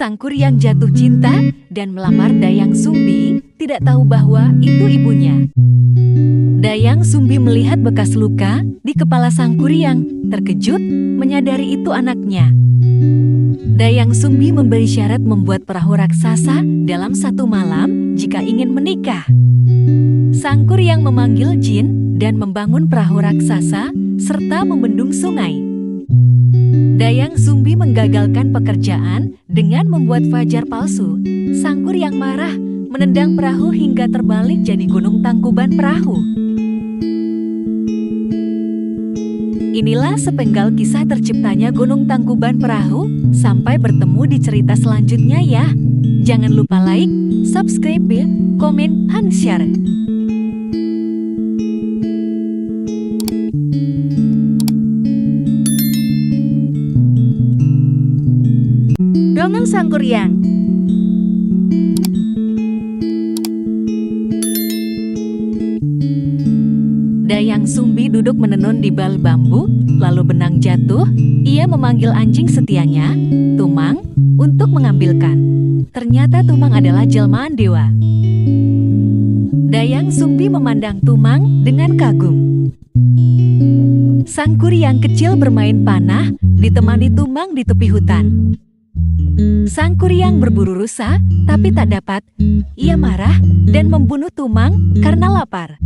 Sang Kuryang jatuh cinta dan melamar Dayang Sumbi, tidak tahu bahwa itu ibunya. Dayang Sumbi melihat bekas luka di kepala Sang Kuryang, terkejut menyadari itu anaknya. Dayang Sumbi memberi syarat membuat perahu raksasa dalam satu malam jika ingin menikah. Sang Kuryang memanggil jin dan membangun perahu raksasa serta membendung sungai. Dayang Sumbi menggagalkan pekerjaan dengan membuat fajar palsu. Sang Kuryang marah, menendang perahu hingga terbalik jadi gunung tangkuban perahu. Inilah sepenggal kisah terciptanya Gunung Tangkuban Perahu. Sampai bertemu di cerita selanjutnya ya. Jangan lupa like, subscribe, komen, dan share. Dongeng Sang Kuryang. Dayang Sumbi duduk menenun di bal bambu, lalu benang jatuh. Ia memanggil anjing setianya, Tumang, untuk mengambilkan. Ternyata Tumang adalah jelmaan dewa. Dayang Sumbi memandang Tumang dengan kagum. Sang Kuryang kecil bermain panah, ditemani Tumang di tepi hutan. Sang Kuryang berburu rusa, tapi tak dapat. Ia marah dan membunuh Tumang karena lapar.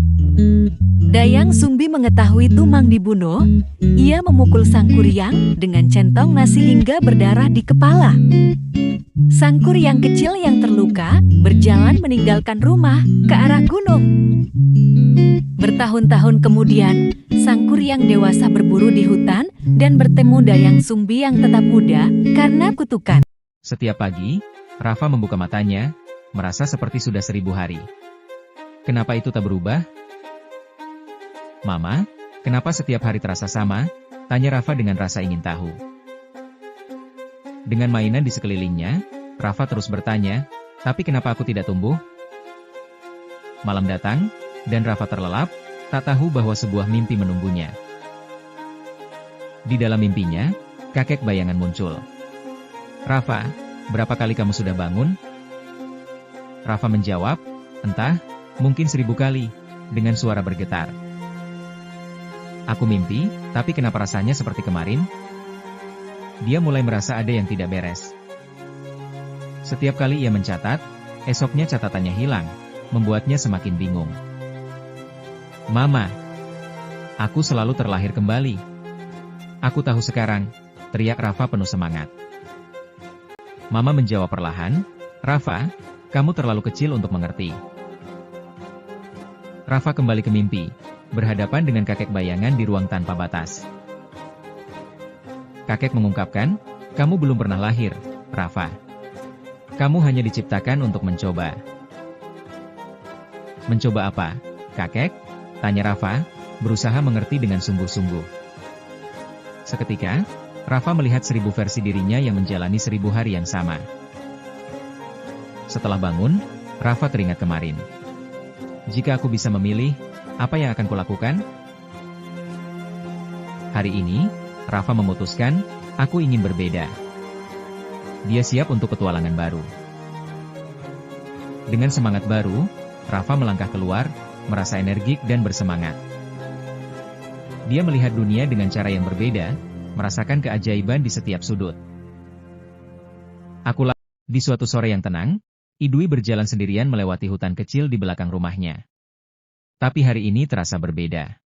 Dayang Sumbi mengetahui Tumang dibunuh. Ia memukul Sang Kuryang dengan centong nasi hingga berdarah di kepala. Sang Kuryang kecil yang terluka berjalan meninggalkan rumah ke arah gunung. Bertahun-tahun kemudian, Sang Kuryang dewasa berburu di hutan dan bertemu Dayang Sumbi yang tetap muda karena kutukan. Setiap pagi, Rafa membuka matanya, merasa seperti sudah 1000 hari. Kenapa itu tak berubah? Mama, kenapa setiap hari terasa sama? Tanya Rafa dengan rasa ingin tahu. Dengan mainan di sekelilingnya, Rafa terus bertanya, tapi kenapa aku tidak tumbuh? Malam datang, dan Rafa terlelap, tak tahu bahwa sebuah mimpi menunggunya. Di dalam mimpinya, kakek bayangan muncul. Rafa, berapa kali kamu sudah bangun? Rafa menjawab, entah, mungkin 1000 kali, dengan suara bergetar. Aku mimpi, tapi kenapa rasanya seperti kemarin? Dia mulai merasa ada yang tidak beres. Setiap kali ia mencatat, esoknya catatannya hilang, membuatnya semakin bingung. Mama, aku selalu terlahir kembali. Aku tahu sekarang, teriak Rafa penuh semangat. Mama menjawab perlahan, Rafa, kamu terlalu kecil untuk mengerti. Rafa kembali ke mimpi, berhadapan dengan kakek bayangan di ruang tanpa batas. Kakek mengungkapkan, kamu belum pernah lahir, Rafa. Kamu hanya diciptakan untuk mencoba. Mencoba apa, kakek? Tanya Rafa, berusaha mengerti dengan sungguh-sungguh. Seketika, Rafa melihat 1000 versi dirinya yang menjalani 1000 hari yang sama. Setelah bangun, Rafa teringat kemarin. Jika aku bisa memilih, apa yang akan kulakukan? Hari ini, Rafa memutuskan, aku ingin berbeda. Dia siap untuk petualangan baru. Dengan semangat baru, Rafa melangkah keluar, merasa energik dan bersemangat. Dia melihat dunia dengan cara yang berbeda, merasakan keajaiban di setiap sudut. Di suatu sore yang tenang, Idui berjalan sendirian melewati hutan kecil di belakang rumahnya. Tapi hari ini terasa berbeda.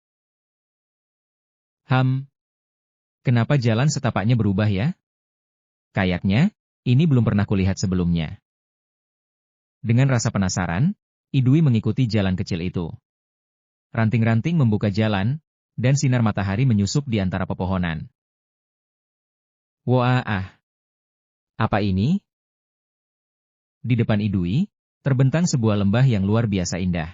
Kenapa jalan setapaknya berubah ya? Kayaknya, ini belum pernah kulihat sebelumnya. Dengan rasa penasaran, Idui mengikuti jalan kecil itu. Ranting-ranting membuka jalan, dan sinar matahari menyusup di antara pepohonan. Wah, apa ini? Di depan Idui, terbentang sebuah lembah yang luar biasa indah.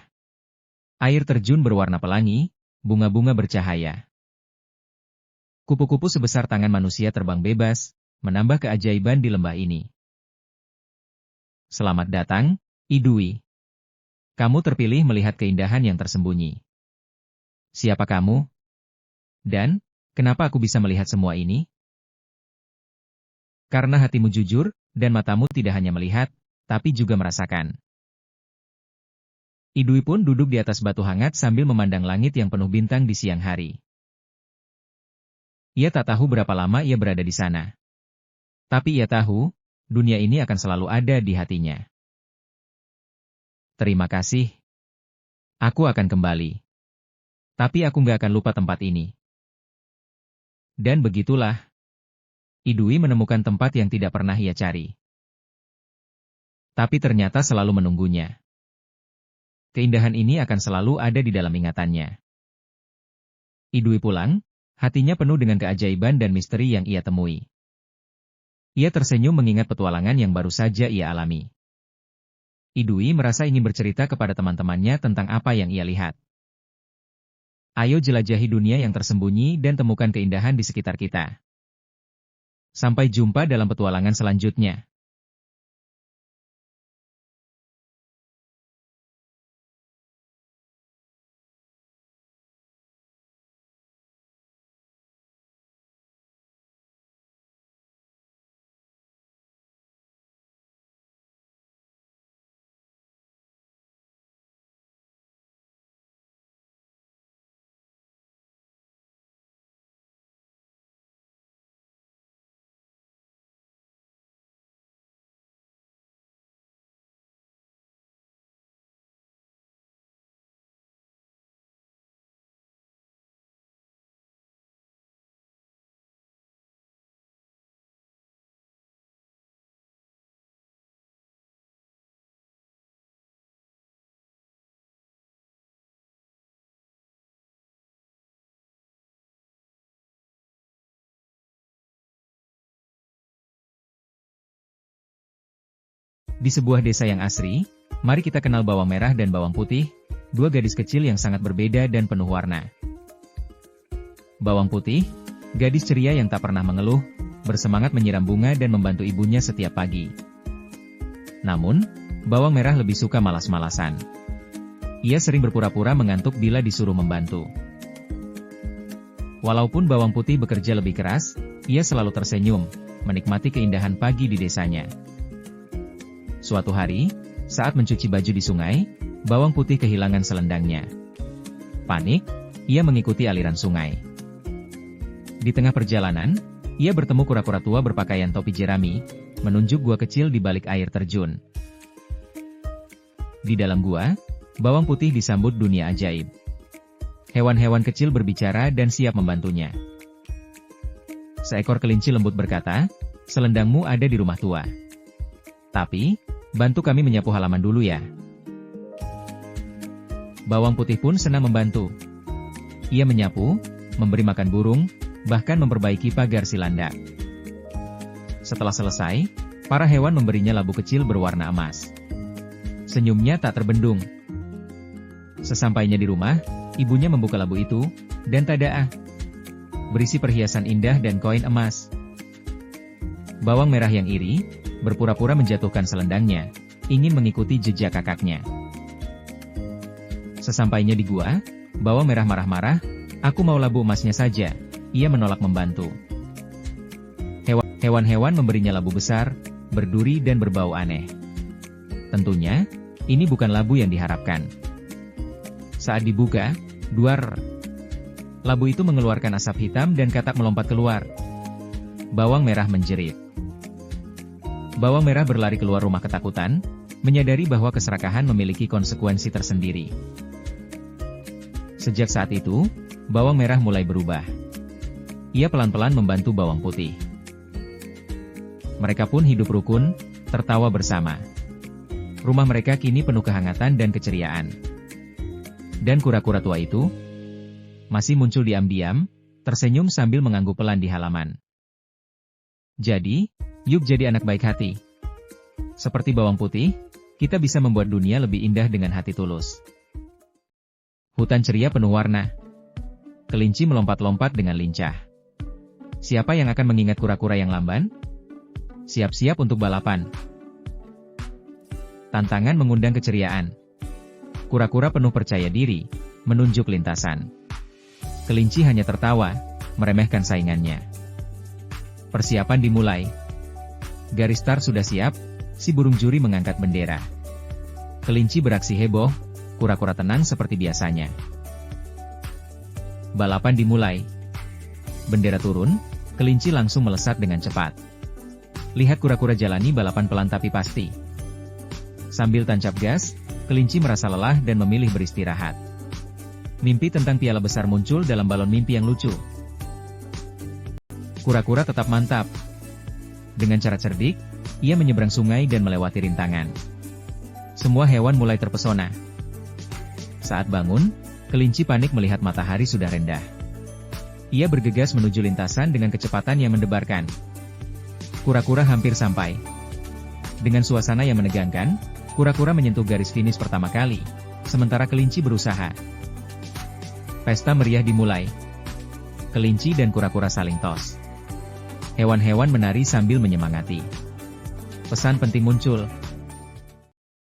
Air terjun berwarna pelangi, bunga-bunga bercahaya. Kupu-kupu sebesar tangan manusia terbang bebas, menambah keajaiban di lembah ini. Selamat datang, Idui. Kamu terpilih melihat keindahan yang tersembunyi. Siapa kamu? Dan, kenapa aku bisa melihat semua ini? Karena hatimu jujur, dan matamu tidak hanya melihat, tapi juga merasakan. Idui pun duduk di atas batu hangat sambil memandang langit yang penuh bintang di siang hari. Ia tak tahu berapa lama ia berada di sana. Tapi ia tahu, dunia ini akan selalu ada di hatinya. Terima kasih. Aku akan kembali. Tapi aku nggak akan lupa tempat ini. Dan begitulah. Idui menemukan tempat yang tidak pernah ia cari. Tapi ternyata selalu menunggunya. Keindahan ini akan selalu ada di dalam ingatannya. Idui pulang, hatinya penuh dengan keajaiban dan misteri yang ia temui. Ia tersenyum mengingat petualangan yang baru saja ia alami. Idui merasa ingin bercerita kepada teman-temannya tentang apa yang ia lihat. Ayo jelajahi dunia yang tersembunyi dan temukan keindahan di sekitar kita. Sampai jumpa dalam petualangan selanjutnya. Di sebuah desa yang asri, mari kita kenal bawang merah dan bawang putih, dua gadis kecil yang sangat berbeda dan penuh warna. Bawang putih, gadis ceria yang tak pernah mengeluh, bersemangat menyiram bunga dan membantu ibunya setiap pagi. Namun, bawang merah lebih suka malas-malasan. Ia sering berpura-pura mengantuk bila disuruh membantu. Walaupun bawang putih bekerja lebih keras, ia selalu tersenyum, menikmati keindahan pagi di desanya. Suatu hari, saat mencuci baju di sungai, bawang putih kehilangan selendangnya. Panik, ia mengikuti aliran sungai. Di tengah perjalanan, ia bertemu kura-kura tua berpakaian topi jerami, menunjuk gua kecil di balik air terjun. Di dalam gua, bawang putih disambut dunia ajaib. Hewan-hewan kecil berbicara dan siap membantunya. Seekor kelinci lembut berkata, "Selendangmu ada di rumah tua. Tapi, bantu kami menyapu halaman dulu ya." Bawang putih pun senang membantu. Ia menyapu, memberi makan burung, bahkan memperbaiki pagar si landak. Setelah selesai, para hewan memberinya labu kecil berwarna emas. Senyumnya tak terbendung. Sesampainya di rumah, ibunya membuka labu itu, dan tadaa, berisi perhiasan indah dan koin emas. Bawang merah yang iri, berpura-pura menjatuhkan selendangnya, ingin mengikuti jejak kakaknya. Sesampainya di gua, bawang merah marah-marah, "Aku mau labu emasnya saja." Ia menolak membantu. Hewan-hewan memberinya labu besar, berduri dan berbau aneh. Tentunya, ini bukan labu yang diharapkan. Saat dibuka, duar, labu itu mengeluarkan asap hitam dan katak melompat keluar. Bawang merah menjerit. Bawang merah berlari keluar rumah ketakutan, menyadari bahwa keserakahan memiliki konsekuensi tersendiri. Sejak saat itu, bawang merah mulai berubah. Ia pelan-pelan membantu bawang putih. Mereka pun hidup rukun, tertawa bersama. Rumah mereka kini penuh kehangatan dan keceriaan. Dan kura-kura tua itu masih muncul diam-diam, tersenyum sambil mengangguk pelan di halaman. Jadi, yuk jadi anak baik hati. Seperti bawang putih, kita bisa membuat dunia lebih indah dengan hati tulus. Hutan ceria penuh warna. Kelinci melompat-lompat dengan lincah. Siapa yang akan mengingat kura-kura yang lamban? Siap-siap untuk balapan. Tantangan mengundang keceriaan. Kura-kura penuh percaya diri, menunjuk lintasan. Kelinci hanya tertawa, meremehkan saingannya. Persiapan dimulai. Garis start sudah siap, si burung juri mengangkat bendera. Kelinci beraksi heboh, kura-kura tenang seperti biasanya. Balapan dimulai. Bendera turun, kelinci langsung melesat dengan cepat. Lihat kura-kura jalani balapan pelan tapi pasti. Sambil tancap gas, kelinci merasa lelah dan memilih beristirahat. Mimpi tentang piala besar muncul dalam balon mimpi yang lucu. Kura-kura tetap mantap. Dengan cara cerdik, ia menyeberang sungai dan melewati rintangan. Semua hewan mulai terpesona. Saat bangun, kelinci panik melihat matahari sudah rendah. Ia bergegas menuju lintasan dengan kecepatan yang mendebarkan. Kura-kura hampir sampai. Dengan suasana yang menegangkan, kura-kura menyentuh garis finish pertama kali, sementara kelinci berusaha. Pesta meriah dimulai. Kelinci dan kura-kura saling tos. Hewan-hewan menari sambil menyemangati. Pesan penting muncul,